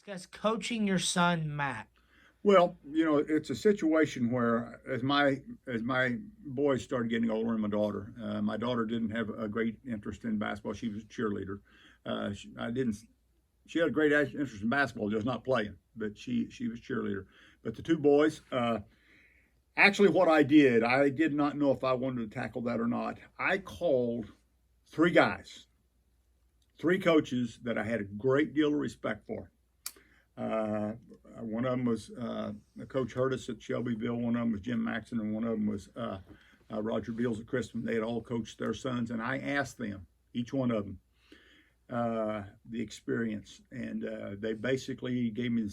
discuss coaching your son, Matt. Well, it's a situation where as my boys started getting older, and my daughter didn't have a great interest in basketball. She was a cheerleader. I didn't. She had a great interest in basketball, just not playing. But she was cheerleader. But the two boys, actually, what I did not know if I wanted to tackle that or not. I called three guys, three coaches that I had a great deal of respect for. Uh, One of them was Coach Hurtis at Shelbyville. One of them was Jim Maxon, and one of them was Roger Beals at Crispin. They had all coached their sons, and I asked them, each one of them, the experience, and they basically gave me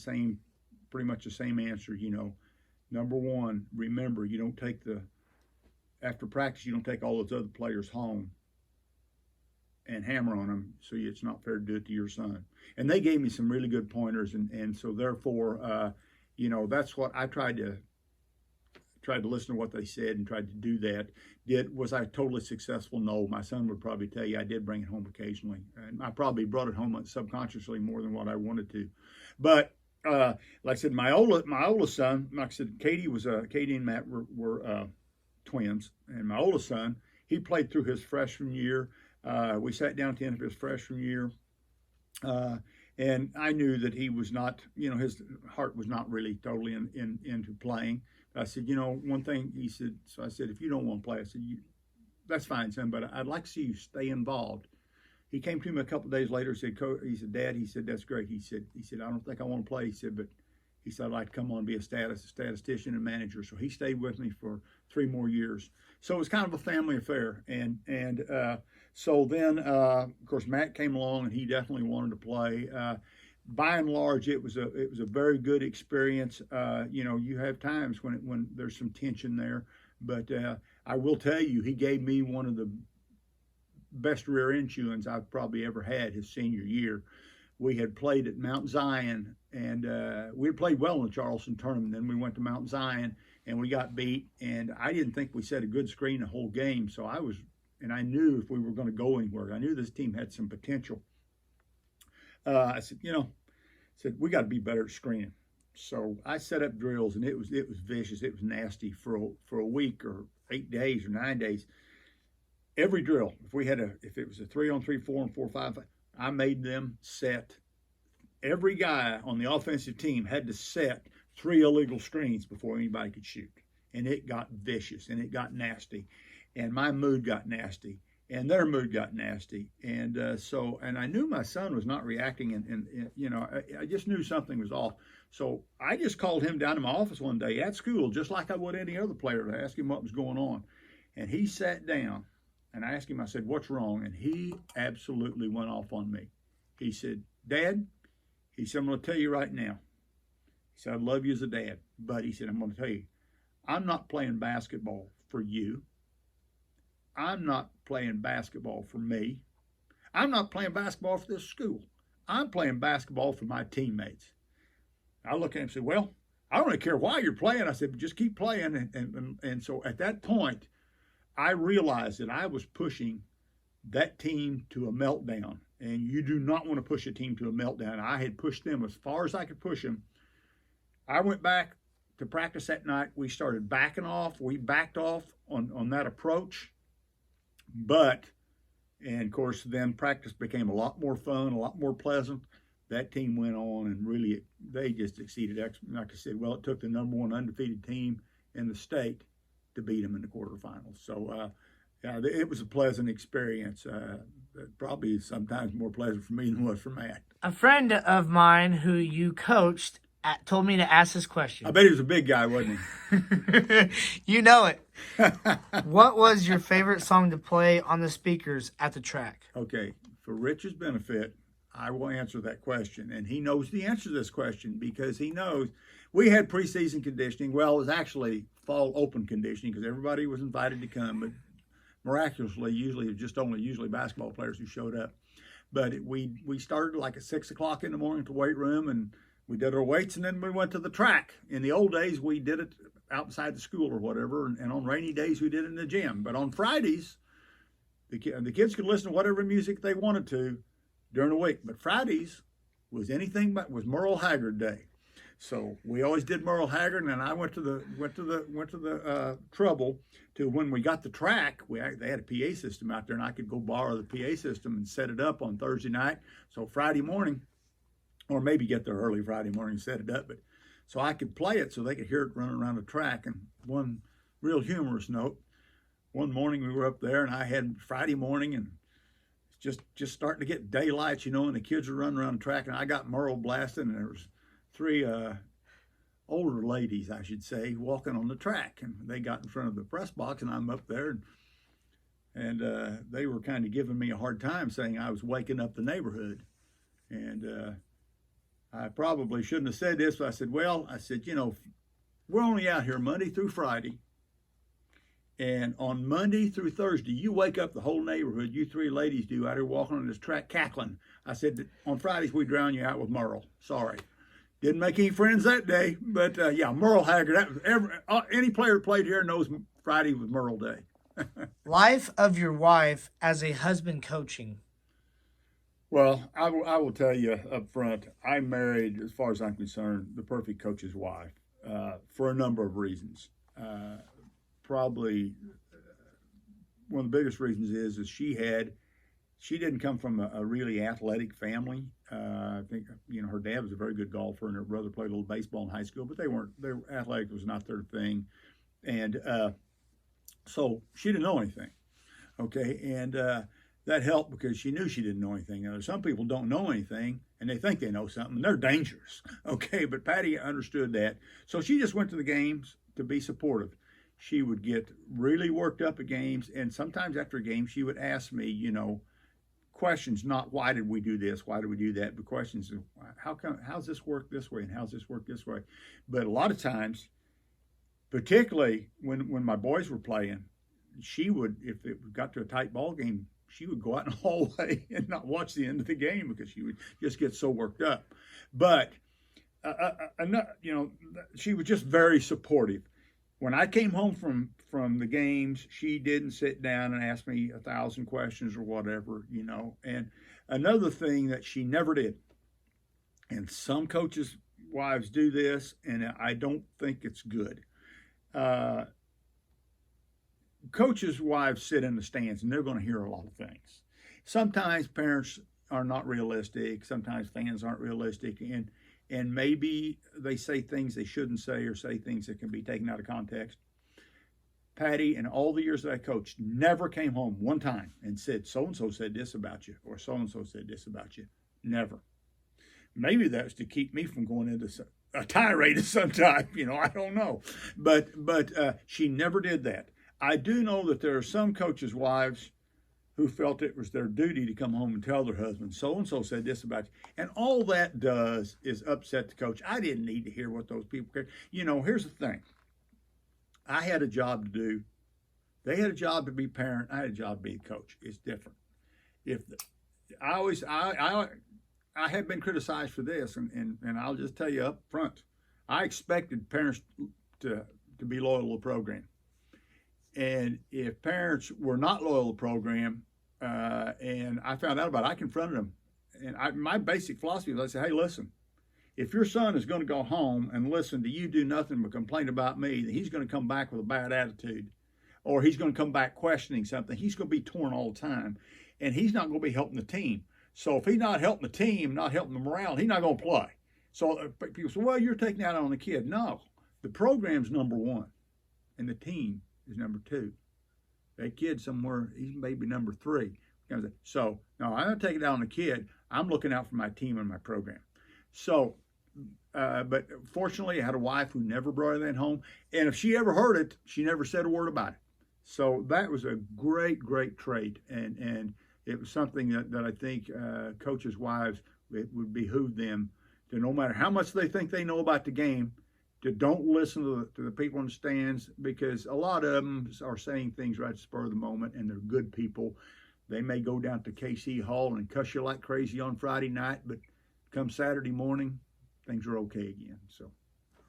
pretty much the same answer. Number one, remember, you don't take after practice, you don't take all those other players home and hammer on them, so it's not fair to do it to your son. And they gave me some really good pointers, and so therefore, that's what I tried to listen to what they said and tried to do that. Was I totally successful? No. My son would probably tell you I did bring it home occasionally, and I probably brought it home subconsciously more than what I wanted to. But like I said, my oldest son, like I said, Katie and Matt were twins, and my oldest son, he played through his freshman year. We sat down at the end of his freshman year, and I knew that he was not, his heart was not really totally into playing. I said, one thing, he said, so I said, if you don't want to play, I said, that's fine, son, but I'd like to see you stay involved. He came to me a couple of days later, he said, Dad, he said, that's great. He said, I don't think I want to play. He said, but he said, I'd like to come on and be a statistician and manager. So he stayed with me for 3 more years. So it was kind of a family affair. And so then, of course, Matt came along, and he definitely wanted to play. By and large, it was a very good experience. You have times when there's some tension there, but I will tell you, he gave me one of the best rear end chewings I've probably ever had his senior year. We had played at Mount Zion, and we had played well in the Charleston tournament. Then we went to Mount Zion, and we got beat. And I didn't think we set a good screen the whole game. So I knew if we were going to go anywhere, I knew this team had some potential. I said, we got to be better at screening. So I set up drills, and it was vicious. It was nasty for a week or 8 days or 9 days. Every drill, if it was a 3-on-3, 4-on-4, 5, I made them set. Every guy on the offensive team had to set 3 illegal screens before anybody could shoot, and it got vicious and it got nasty, and my mood got nasty, and their mood got nasty, and I knew my son was not reacting, and I just knew something was off. So I just called him down to my office one day at school, just like I would any other player, to ask him what was going on, and he sat down. And I asked him, I said, what's wrong? And he absolutely went off on me. He said, Dad, he said, I'm going to tell you right now. He said, I love you as a dad. But he said, I'm going to tell you, I'm not playing basketball for you. I'm not playing basketball for me. I'm not playing basketball for this school. I'm playing basketball for my teammates. I looked at him and said, well, I don't really care why you're playing. I said, but just keep playing. And so at that point, I realized that I was pushing that team to a meltdown, and you do not want to push a team to a meltdown. I had pushed them as far as I could push them. I went back to practice that night. We started backing off. We backed off on that approach. And of course, then practice became a lot more fun, a lot more pleasant. That team went on, and really, they just exceeded. Like I said, well, it took the number 1 undefeated team in the state to beat them in the quarterfinals. So, it was a pleasant experience. Probably sometimes more pleasant for me than it was for Matt. A friend of mine who you coached told me to ask this question. I bet he was a big guy, wasn't he? You know it. What was your favorite song to play on the speakers at the track? Okay, for Rich's benefit, I will answer that question. And he knows the answer to this question because he knows we had preseason conditioning. Well, it was actually fall open conditioning because everybody was invited to come. But miraculously, usually basketball players who showed up. But we started like at 6 o'clock in the morning to weight room, and we did our weights, and then we went to the track. In the old days, we did it outside the school or whatever, and on rainy days, we did it in the gym. But on Fridays, the kids could listen to whatever music they wanted to during the week. But Fridays, was anything but was Merle Haggard Day. So we always did Merle Haggard, and I went to the trouble to when we got the track. They had a PA system out there, and I could go borrow the PA system and set it up on Thursday night. So Friday morning, or maybe get there early Friday morning and set it up, but so I could play it so they could hear it running around the track. And one real humorous note: one morning we were up there, and I had Friday morning, and just starting to get daylight, and the kids were running around the track, and I got Merle blasting, and there was three older ladies, I should say, walking on the track, and they got in front of the press box, and I'm up there, and they were kind of giving me a hard time, saying I was waking up the neighborhood. And I probably shouldn't have said this, but I said, we're only out here Monday through Friday, and on Monday through Thursday, you wake up the whole neighborhood, you three ladies do, out here walking on this track cackling. I said, on Fridays, we drown you out with Merle. Sorry. Didn't make any friends that day, but Merle Haggard. Any player that played here knows Friday was Merle Day. Life of your wife as a husband coaching. Well, I will tell you up front, I married, as far as I'm concerned, the perfect coach's wife for a number of reasons. Probably one of the biggest reasons is she didn't come from a really athletic family. I think, her dad was a very good golfer, and her brother played a little baseball in high school, but their athletic was not their thing. And so she didn't know anything. Okay. And that helped because she knew she didn't know anything. Now, some people don't know anything, and they think they know something, and they're dangerous. Okay. But Patty understood that. So she just went to the games to be supportive. She would get really worked up at games, and sometimes after a game, she would ask me, questions, not why did we do this, why did we do that, but questions of how's this work this way and how's this work this way. But a lot of times, particularly when my boys were playing, she would, if it got to a tight ball game, she would go out in the hallway and not watch the end of the game because she would just get so worked up. But she was just very supportive. When I came home from the games, she didn't sit down and ask me 1,000 questions or whatever, And another thing that she never did, and some coaches' wives do this, and I don't think it's good. Coaches' wives sit in the stands, and they're going to hear a lot of things. Sometimes parents are not realistic. Sometimes fans aren't realistic, and maybe they say things they shouldn't say or say things that can be taken out of context. Patty, in all the years that I coached, never came home one time and said, so-and-so said this about you, or so-and-so said this about you. Never. Maybe that's to keep me from going into a tirade of some type, I don't know. But she never did that. I do know that there are some coaches' wives who felt it was their duty to come home and tell their husband, so-and-so said this about you. And all that does is upset the coach. I didn't need to hear what those people cared. Here's the thing. I had a job to do. They had a job to be parent. I had a job to be a coach. It's different. I have been criticized for this, and I'll just tell you up front. I expected parents to be loyal to the program. And if parents were not loyal to the program, and I found out about it, I confronted them. And my basic philosophy was, I said, hey, listen, if your son is going to go home and listen to you do nothing but complain about me, then he's going to come back with a bad attitude, or he's going to come back questioning something. He's going to be torn all the time, and he's not going to be helping the team. So if he's not helping the team, not helping the morale, he's not going to play. So people say, well, you're taking that on the kid. No, the program's number one, and the team is number two. That kid somewhere, he's maybe number three. So, no, I'm not taking it out on the kid. I'm looking out for my team and my program. So, but fortunately, I had a wife who never brought that home. And if she ever heard it, she never said a word about it. So that was a great, great trait. And it was something that I think coaches' wives, it would behoove them to, no matter how much they think they know about the game, to don't listen to the people in the stands, because a lot of them are saying things right at the spur of the moment, and they're good people. They may go down to KC Hall and cuss you like crazy on Friday night, but come Saturday morning, things are okay again. So,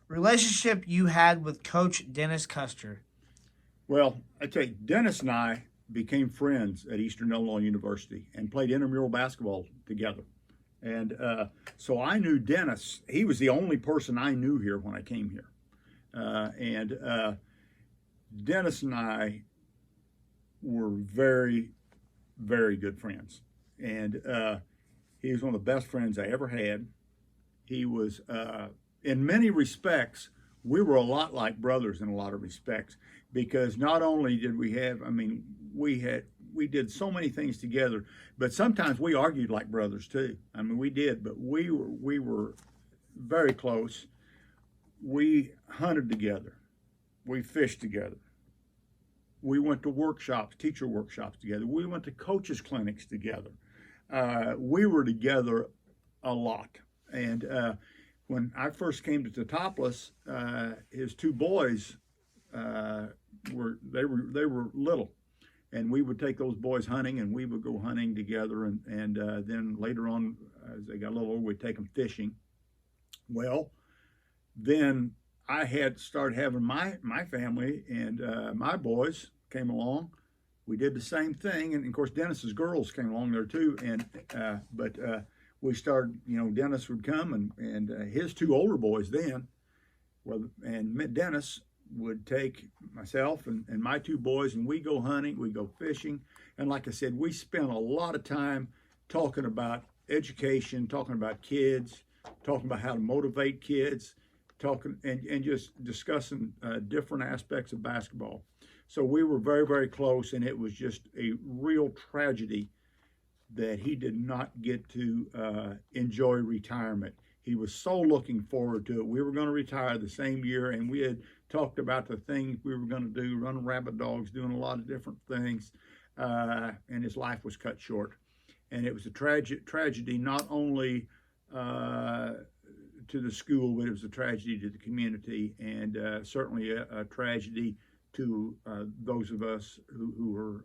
relationship you had with Coach Dennis Custer. Well, I tell you, Dennis and I became friends at Eastern Illinois University and played intramural basketball together. And so I knew Dennis. He was the only person I knew here when I came here. And Dennis and I were very, very good friends. And he was one of the best friends I ever had. He was, in many respects, we were a lot like brothers in a lot of respects, because not only did we have, we did so many things together, but sometimes we argued like brothers too. We did, but we were very close. We hunted together. We fished together. We went to workshops, teacher workshops together. We went to coaches clinics together. We were together a lot. And when I first came to Teutopolis, his two boys were little, and we would take those boys hunting, and we would go hunting together. And then later on, as they got a little older, we'd take them fishing. Well, then I had started having my family, and my boys came along. We did the same thing, and of course Dennis's girls came along there too. And but we started, Dennis would come, and his two older boys then, and Dennis would take myself and my two boys, and we go hunting, we go fishing, and like I said, we spent a lot of time talking about education, talking about kids, talking about how to motivate kids, talking and just discussing different aspects of basketball. So we were very, very close, and it was just a real tragedy that he did not get to enjoy retirement. He was so looking forward to it. We were going to retire the same year, and we had talked about the things we were going to do, running rabbit dogs, doing a lot of different things, and his life was cut short. And it was a tragedy not only to the school, but it was a tragedy to the community, and certainly a tragedy to those of us who were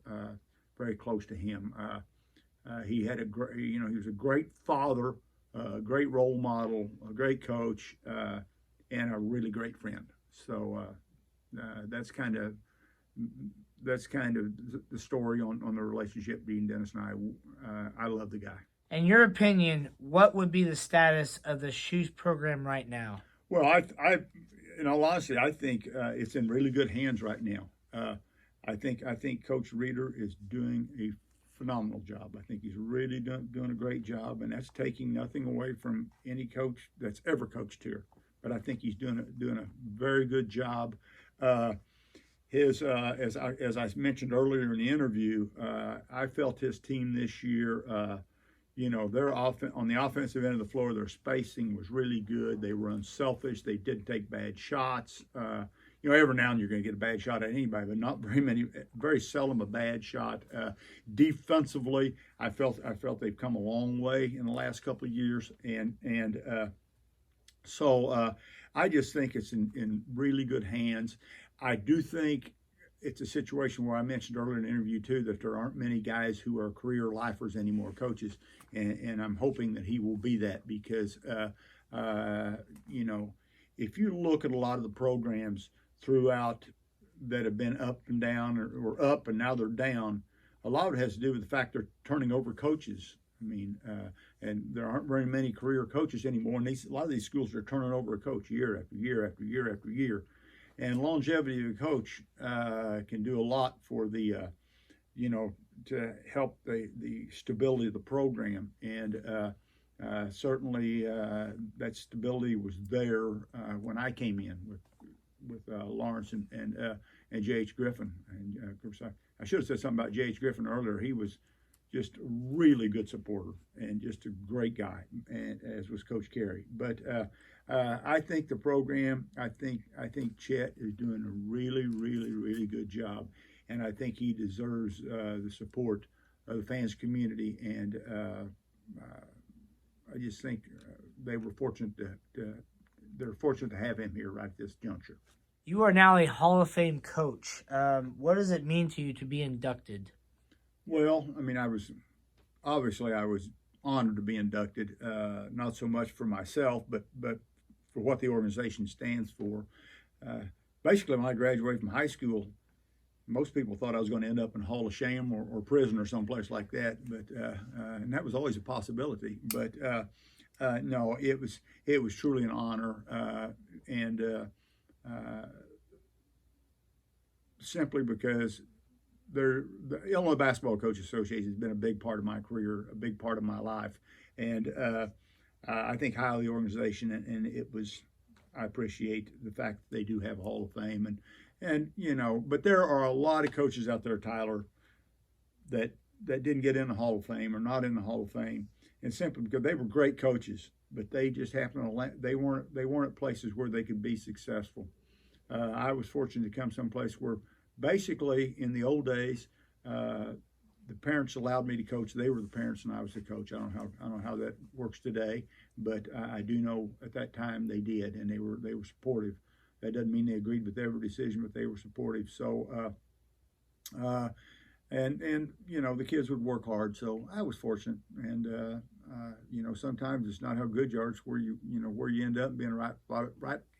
very close to him. He had he was a great father, a great role model, a great coach, and a really great friend. So that's kind of the story on the relationship between Dennis and I. I love the guy. In your opinion, what would be the status of the shoes program right now? Well, I in all honesty, I think it's in really good hands right now. I think Coach Reeder is doing a phenomenal job. I think he's really doing a great job, and that's taking nothing away from any coach that's ever coached here. But I think he's doing a very good job. As I mentioned earlier in the interview, I felt his team this year. Their on the offensive end of the floor, their spacing was really good. They were unselfish. They didn't take bad shots. Every now and then you're going to get a bad shot at anybody, but not very many. Very seldom a bad shot. Defensively, I felt they've come a long way in the last couple of years, so I just think it's in really good hands. I do think it's a situation where I mentioned earlier in the interview too that there aren't many guys who are career lifers anymore, coaches, and I'm hoping that he will be that, because if you look at a lot of the programs throughout that have been up and down or up and now they're down, a lot of it has to do with the fact they're turning over coaches. And there aren't very many career coaches anymore, and a lot of these schools are turning over a coach year after year after year after year. And longevity of a coach can do a lot for the, to help the stability of the program. And certainly that stability was there when I came in with Lawrence and J.H. Griffin. And of course, I should have said something about J.H. Griffin earlier. He was just a really good supporter and just a great guy, and as was Coach Carey. But I think the program, I think Chet is doing a really, really, really good job, and I think he deserves the support of the fans community. And I just think they were fortunate they're fortunate to have him here right at this juncture. You are now a Hall of Fame coach. What does it mean to you to be inducted? Well, I was honored to be inducted, not so much for myself, but for what the organization stands for. Basically, when I graduated from high school, most people thought I was going to end up in Hall of Shame or prison or someplace like that, but and that was always a possibility. But no, it was truly an honor, and simply because the Illinois Basketball Coaches Association has been a big part of my career, a big part of my life, and I think highly of the organization, and it was. I appreciate the fact that they do have a Hall of Fame, and but there are a lot of coaches out there, Tyler, that didn't get in the Hall of Fame or not in the Hall of Fame, and simply because they were great coaches, but they just happened to they weren't at places where they could be successful. I was fortunate to come someplace where basically in the old days, the parents allowed me to coach. They were the parents, and I was the coach. I don't know how that works today, but I do know at that time they did, and they were supportive. That doesn't mean they agreed with every decision, but they were supportive. So, and the kids would work hard. So I was fortunate, and sometimes it's not how good you are; it's where you end up being right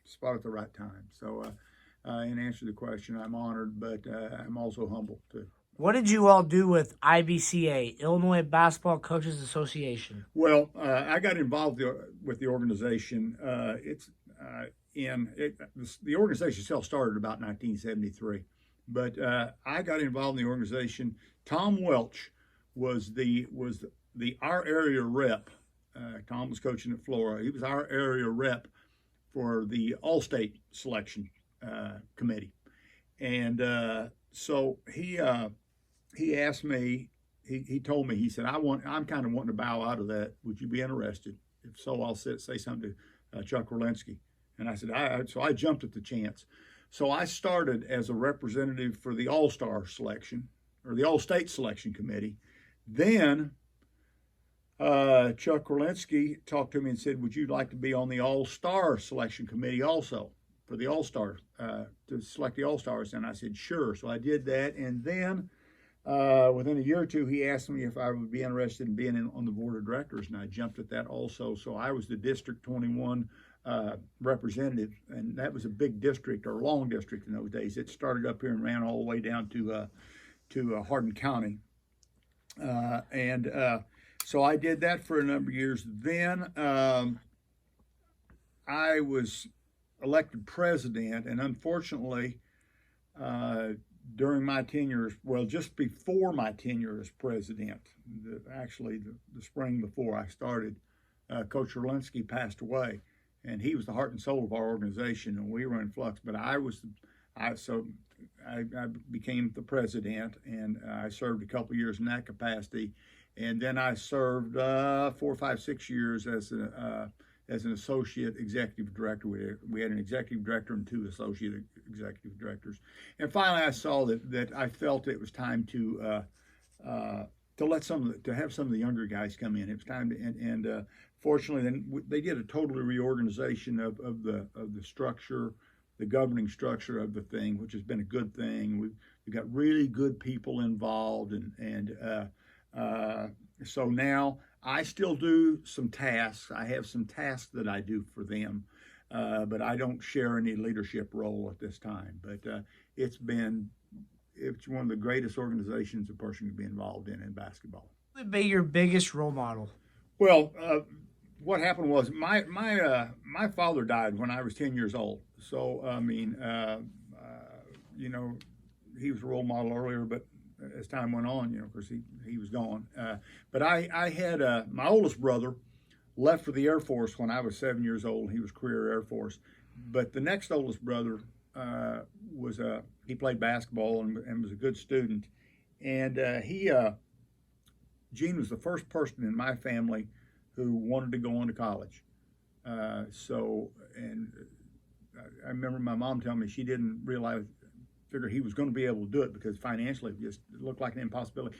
spot at the right time. So, in answer to the question, I'm honored, but I'm also humble too. What did you all do with IBCA, Illinois Basketball Coaches Association? Well, I got involved with the organization. The organization itself started about 1973, but I got involved in the organization. Tom Welch was our area rep. Tom was coaching at Flora. He was our area rep for the All-State selection committee, and so he asked me. He told me. He said, I'm kind of wanting to bow out of that. Would you be interested? If so, I'll say something to Chuck Orlinski. And I said, so I jumped at the chance. So I started as a representative for the All-Star selection or the All-State selection committee. Then Chuck Orlinski talked to me and said, would you like to be on the All-Star selection committee also for the All-Stars, to select the All-Stars? And I said, sure. So I did that. And then within a year or two, he asked me if I would be interested in being on the board of directors, and I jumped at that also. So I was the District 21 representative, and that was a big district or a long district in those days. It started up here and ran all the way down to Hardin County, and so I did that for a number of years. Then I was elected president, and unfortunately, during my tenure, just before my tenure as president, the spring before I started, Coach Orlinski passed away. And he was the heart and soul of our organization, and we were in flux. But I became the president, and I served a couple of years in that capacity, and then I served 4, 5, 6 years as an associate executive director. We had an executive director and 2 associate executive directors, and finally I saw that I felt it was time to have some of the younger guys come in. It was time to fortunately, then they did a total reorganization of the structure, the governing structure of the thing, which has been a good thing. We've got really good people involved, and so now I still do some tasks. I have some tasks that I do for them, but I don't share any leadership role at this time. But it's one of the greatest organizations a person can be involved in basketball. Who would be your biggest role model? Well, what happened was my father died when I was 10 years old. So I mean, he was a role model earlier, but as time went on, of course he was gone. But I had my oldest brother left for the Air Force when I was 7 years old. He was career Air Force. But the next oldest brother he played basketball and was a good student. And Gene was the first person in my family who wanted to go on to college. I remember my mom telling me she didn't figure he was going to be able to do it because financially it just looked like an impossibility.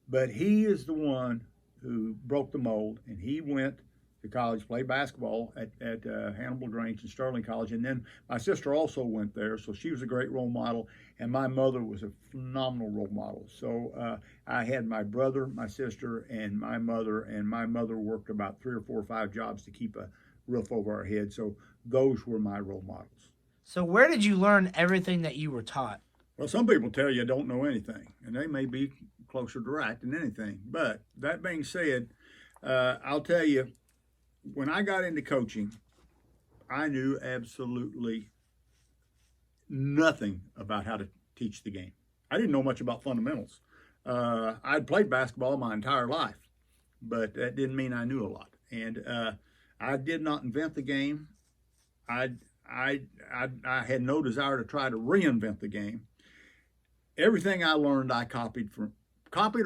But he is the one who broke the mold, and he went to college, played basketball at Hannibal Grange and Sterling College, and then my sister also went there, so she was a great role model, and my mother was a phenomenal role model. So I had my brother, my sister, and my mother worked about 3 or 4 or 5 jobs to keep a roof over our head. So those were my role models. So where did you learn everything that you were taught? Well, some people tell you don't know anything, and they may be closer to right than anything. But that being said, I'll tell you, when I got into coaching, I knew absolutely nothing about how to teach the game. I didn't know much about fundamentals. I'd played basketball my entire life, but that didn't mean I knew a lot. And I did not invent the game. I had no desire to try to reinvent the game. Everything I learned, I copied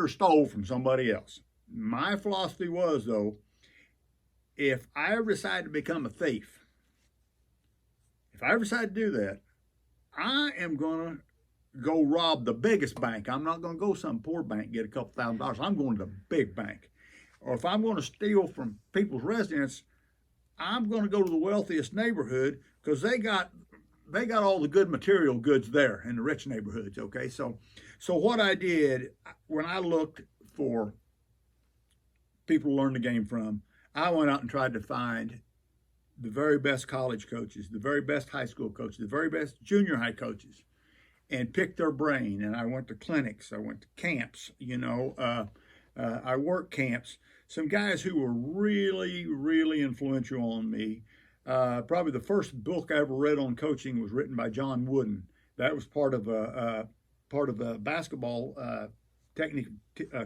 or stole from somebody else. My philosophy was, though, if I ever decide to become a thief, if I ever decide to do that, I am going to go rob the biggest bank. I'm not going to go some poor bank and get a couple $1,000s. I'm going to the big bank. Or if I'm going to steal from people's residence, I'm going to go to the wealthiest neighborhood because they got all the good material goods there in the rich neighborhoods. Okay, so what I did when I looked for people to learn the game from, I went out and tried to find the very best college coaches, the very best high school coaches, the very best junior high coaches, and picked their brain. And I went to clinics, I went to camps, I worked camps. Some guys who were really, really influential on me. Probably the first book I ever read on coaching was written by John Wooden. That was part of a basketball technique,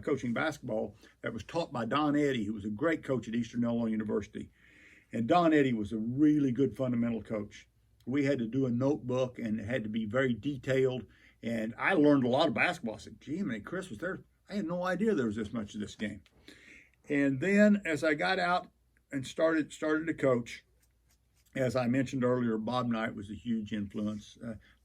coaching basketball that was taught by Don Eddy, who was a great coach at Eastern Illinois University. And Don Eddy was a really good fundamental coach. We had to do a notebook, and it had to be very detailed. And I learned a lot of basketball. I said, gee, man, Chris was there. I had no idea there was this much of this game. And then as I got out and started to coach, as I mentioned earlier, Bob Knight was a huge influence.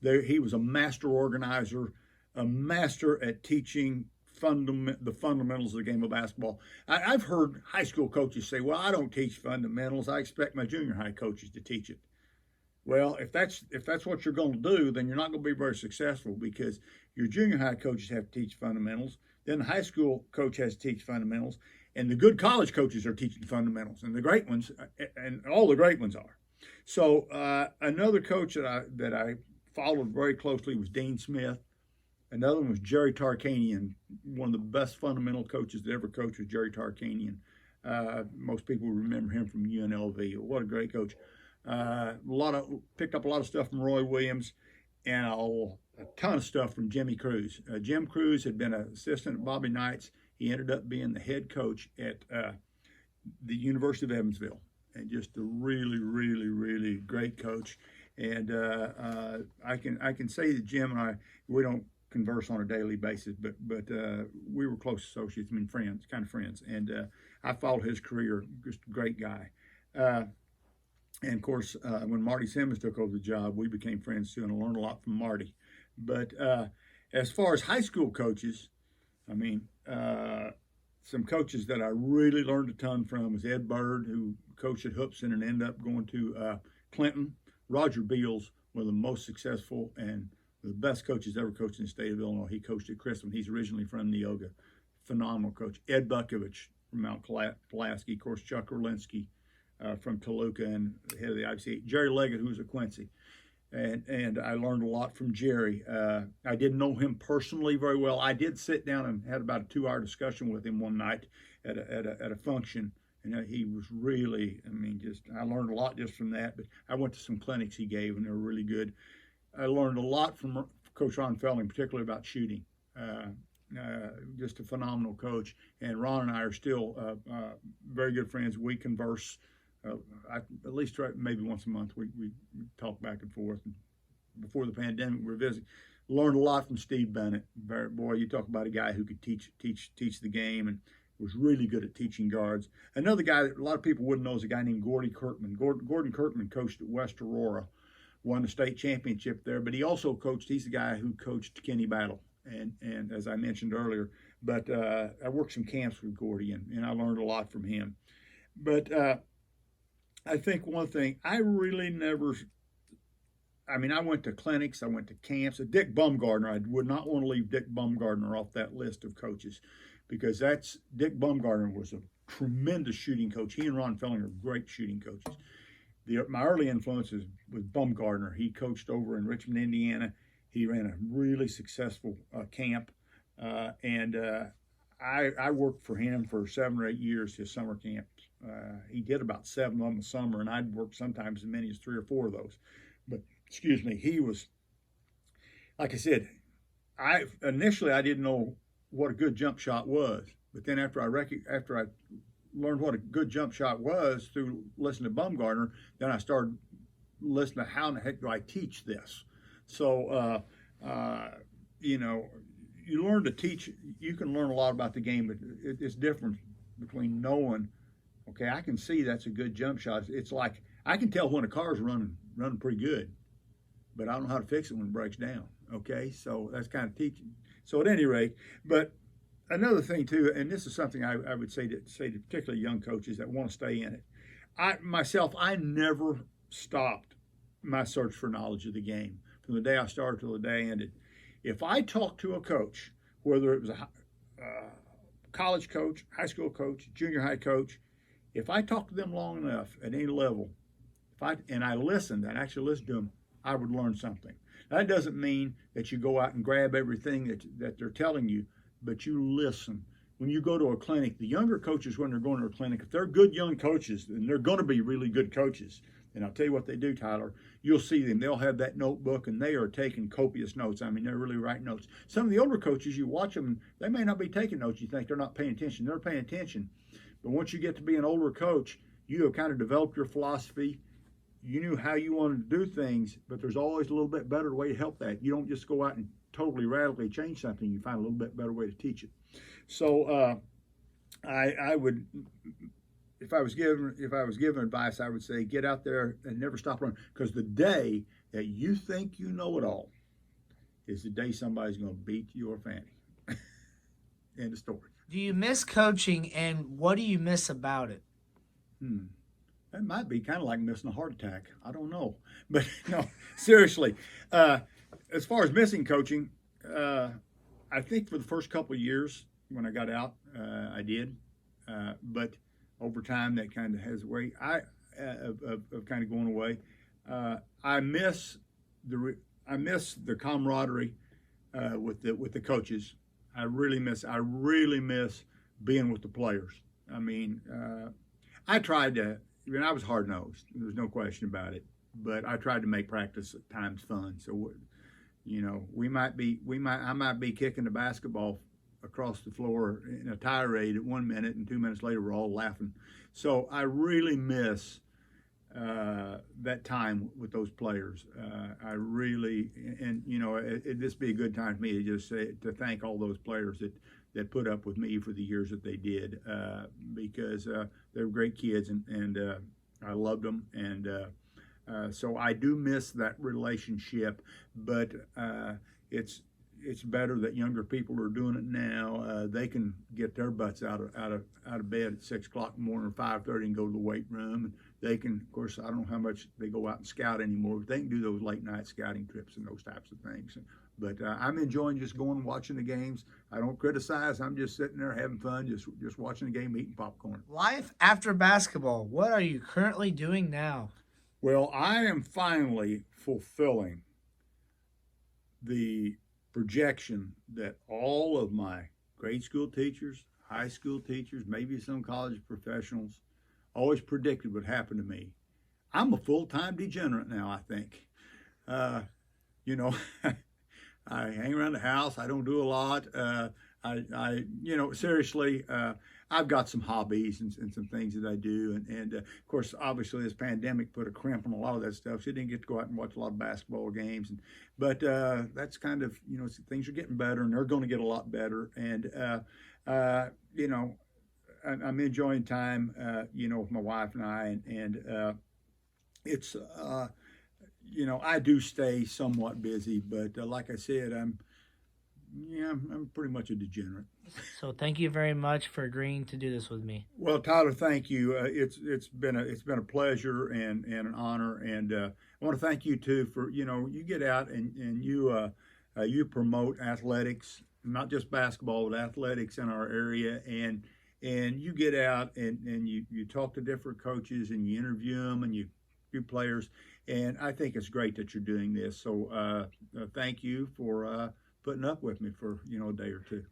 He was a master organizer, a master at teaching the fundamentals of the game of basketball. I've heard high school coaches say, well, I don't teach fundamentals. I expect my junior high coaches to teach it. Well, if that's what you're going to do, then you're not going to be very successful, because your junior high coaches have to teach fundamentals. Then the high school coach has to teach fundamentals. And the good college coaches are teaching fundamentals, and the great ones, and all the great ones are. So another coach that I followed very closely was Dean Smith. Another one was Jerry Tarkanian. One of the best fundamental coaches that ever coached was Jerry Tarkanian. Most people remember him from UNLV. What a great coach. Picked up a lot of stuff from Roy Williams, and a ton of stuff from Jimmy Cruz. Jim Cruz had been an assistant at Bobby Knight's. He ended up being the head coach at the University of Evansville, and just a really, really, really great coach. And I can say that Jim and I, we don't converse on a daily basis, but we were close associates, I mean friends, kind of friends. And I followed his career, just a great guy. And of course, when Marty Simmons took over the job, we became friends too, and I learned a lot from Marty. But as far as high school coaches, I mean, some coaches that I really learned a ton from was Ed Bird, who coached at Hoopson and ended up going to Clinton. Roger Beals, one of the most successful and the best coaches ever coached in the state of Illinois. He coached at Chrisman. He's originally from Neoga. Phenomenal coach. Ed Bukovich from Mount Pulaski. Of course, Chuck Orlinski from Toluca and the head of the ICCA. Jerry Leggett, who was at Quincy. And I learned a lot from Jerry. I didn't know him personally very well. I did sit down and had about a 2-hour discussion with him one night at a function. And he was really, I learned a lot just from that. But I went to some clinics he gave, and they were really good. I learned a lot from Coach Ron Felling, particularly about shooting. Just a phenomenal coach. And Ron and I are still very good friends. We converse. At least maybe once a month we talk back and forth. And before the pandemic, we were visiting. Learned a lot from Steve Bennett. Boy, you talk about a guy who could teach the game and was really good at teaching guards. Another guy that a lot of people wouldn't know is a guy named Gordon Kirkman. Gordon Kirkman coached at West Aurora, won the state championship there, but he also coached. He's the guy who coached Kenny Battle, and as I mentioned earlier. But I worked some camps with Gordy, and I learned a lot from him. But I think one thing, I really never, I went to clinics, I went to camps. Dick Bumgardner, I would not want to leave Dick Bumgardner off that list of coaches, because Dick Bumgardner was a tremendous shooting coach. He and Ron Felling are great shooting coaches. My early influences was Bumgardner. He coached over in Richmond, Indiana. He ran a really successful camp, and I worked for him for 7 or 8 years, his summer camps. He did about 7 of them a summer, and I'd work sometimes as many as 3 or 4 of those. But excuse me, he was, like I said, initially I didn't know what a good jump shot was, but then after I learned what a good jump shot was through listening to Bumgarner, then I started listening to how in the heck do I teach this. So you know, you learn to teach. You can learn a lot about the game, but it's different between knowing, okay, I can see that's a good jump shot. It's like I can tell when a car's running pretty good, but I don't know how to fix it when it breaks down. Okay, so that's kind of teaching. So at any rate, but another thing too, and this is something I would say to particularly young coaches that want to stay in it. I never stopped my search for knowledge of the game from the day I started till the day I ended. If I talked to a coach, whether it was a college coach, high school coach, junior high coach, if I talked to them long enough at any level, and I listened, and actually listened to them, I would learn something. That doesn't mean that you go out and grab everything that they're telling you, but you listen. When you go to a clinic, the younger coaches, when they're going to a clinic, if they're good young coaches, and they're going to be really good coaches, and I'll tell you what they do, Tyler, you'll see them. They'll have that notebook, and they are taking copious notes. I mean, they're really writing notes. Some of the older coaches, you watch them, they may not be taking notes. You think they're not paying attention. They're paying attention. But once you get to be an older coach, you have kind of developed your philosophy. You knew how you wanted to do things, but there's always a little bit better way to help that. You don't just go out and totally radically change something. You find a little bit better way to teach it. So I would, if I was given advice, I would say get out there and never stop running, because the day that you think you know it all is the day somebody's going to beat your fanny. End of story. Do you miss coaching, and what do you miss about it? That might be kind of like missing a heart attack. I don't know. But no, seriously, as far as missing coaching, I think for the first couple of years when I got out, I did. But over time, that kind of has a way of kind of going away. I miss the camaraderie with the coaches. I really miss being with the players. I mean, I tried to. I mean, I was hard nosed. There's no question about it. But I tried to make practice at times fun. So, you know, I might be kicking the basketball across the floor in a tirade at 1 minute, and 2 minutes later we're all laughing. So I really miss that time with those players. I really, and you know, this be a good time for me to just say to thank all those players that put up with me for the years that they did, because they're great kids, and I loved them, and so I do miss that relationship. But it's better that younger people are doing it now. They can get their butts out of bed at 6 o'clock in the morning or 5:30 and go to the weight room. And they can, of course, I don't know how much they go out and scout anymore, but they can do those late night scouting trips and those types of things. But I'm enjoying just going and watching the games. I don't criticize. I'm just sitting there having fun, just watching the game, eating popcorn. Life after basketball. What are you currently doing now? Well, I am finally fulfilling the projection that all of my grade school teachers, high school teachers, maybe some college professionals always predicted would happen to me. I'm a full-time degenerate now, I think. You know, I hang around the house. I don't do a lot. You know, seriously, I've got some hobbies and some things that I do. And of course, obviously, this pandemic put a crimp on a lot of that stuff. So I didn't get to go out and watch a lot of basketball games. But that's kind of, you know, things are getting better, and they're going to get a lot better. And, you know, I'm enjoying time, you know, with my wife and I. And it's, you know, I do stay somewhat busy. But like I said, I'm pretty much a degenerate. So thank you very much for agreeing to do this with me. Well, Tyler, thank you. It's been a pleasure and an honor, and I want to thank you too for, you know, you get out and you promote athletics, not just basketball, but athletics in our area, and you get out and you talk to different coaches and you interview them and you do players, And I think it's great that you're doing this. So thank you for putting up with me for a day or two.